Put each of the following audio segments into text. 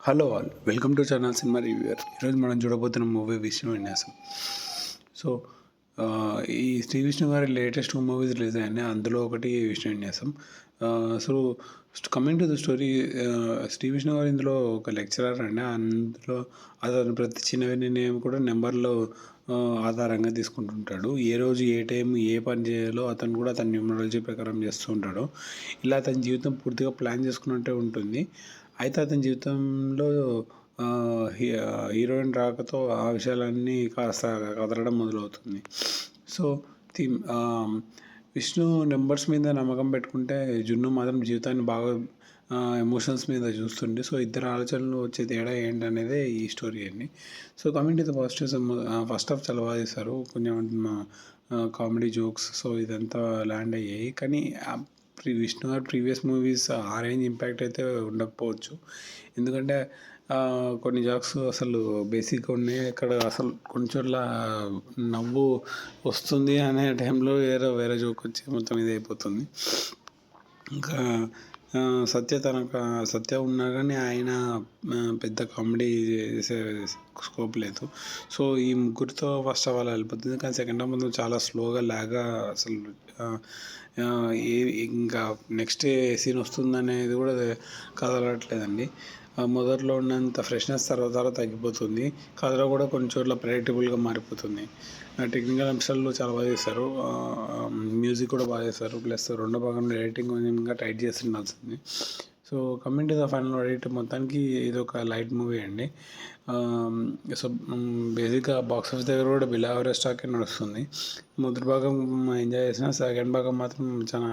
Hello all, welcome to channel cinema reviewer. ఈరోజు మనం చూడబోతున్న movie Vishnu విన్యాసం. సో ఈ శ్రీ విష్ణు గారి లేటెస్ట్ మూవీస్ రిలీజ్ అయ్యాయి. అందులో ఒకటి విష్ణు విన్యాసం. So coming to the story, Shri Vishnu గారు ఇందులో ఒక లెక్చరర్ అండి. అందులో అతను ప్రతి చిన్న నిర్ణయం కూడా నెంబర్లో ఆధారంగా తీసుకుంటుంటాడు. ఏ రోజు ఏ టైం ఏ పని చేయాలో అతను కూడా అతని న్యూమరాలజీ ప్రకారం చేస్తూ ఉంటాడు. ఇలా అతని జీవితం పూర్తిగా ప్లాన్ చేసుకున్నట్టే ఉంటుంది. అయితే అతని జీవితంలో హీరోయిన్ రాకతో ఆ విషయాలన్నీ కాస్త కదలడం మొదలవుతుంది. సో విష్ణు నెంబర్స్ మీద నమ్మకం పెట్టుకుంటే, జున్ను మాత్రం జీవితాన్ని బాగా ఎమోషన్స్ మీద చూస్తుండే. సో ఇద్దరు ఆలోచనలు వచ్చే తేడా ఏంటనేదే ఈ స్టోరీ అండి. So coming to the positives, first half చాలా బాగా చేశారు. కొంచెం కామెడీ జోక్స్, సో ఇదంతా ల్యాండ్ అయ్యాయి. కానీ విష్ణు గారు ప్రీవియస్ మూవీస్ ఆ రేంజ్ ఇంపాక్ట్ అయితే ఉండకపోవచ్చు. ఎందుకంటే కొన్ని జోక్స్ అసలు బేసిక్గా ఉన్నాయి. ఇక్కడ అసలు కొంచెంలా నవ్వు వస్తుంది అనే టైంలో వేరే జోక్ వచ్చి మొత్తం ఇది అయిపోతుంది. ఇంకా సత్య ఉన్నా కానీ ఆయన పెద్ద కామెడీ చేసే స్కోప్ లేదు. సో ఈ ముగ్గురితో ఫస్ట్ ఆఫ్ ఆల్ వెళ్ళిపోతుంది. కానీ సెకండ్ హాఫ్ మొత్తం చాలా స్లోగా లాగా అసలు ఇంకా నెక్స్ట్ ఏ సీన్ వస్తుందనేది కూడా కదలట్లేదండి. మొదట్లో ఉన్నంత ఫ్రెష్నెస్ తర్వాత తగ్గిపోతుంది. కథలో కూడా కొన్ని చోట్ల ప్రెడిక్టబుల్గా మారిపోతుంది. టెక్నికల్ అంశాలు చాలా బాగా చేశారు. మ్యూజిక్ కూడా బాగా చేశారు. ప్లస్ రెండో భాగంలో ఎడిటింగ్ కొంచెం ఇంకా టైట్ చేసి ఉండాల్సింది. So coming to the final edit, మొత్తానికి ఇది ఒక లైట్ మూవీ అండి. సో బేసిక్గా బాక్స్ ఆఫీస్ దగ్గర కూడా బిలో యావరేజ్ స్టాకే నడుస్తుంది. మొదటి భాగం ఎంజాయ్ చేసిన, సెకండ్ భాగం మాత్రం చాలా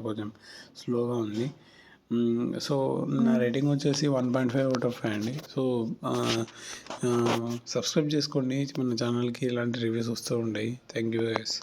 కొంచెం స్లోగా ఉంది. సో నా రేటింగ్ వచ్చేసి 1.5/5 అండి. సో సబ్స్క్రైబ్ చేసుకోండి మన ఛానల్కి, ఇలాంటి రివ్యూస్ వస్తూ ఉంటాయి. Thank you guys.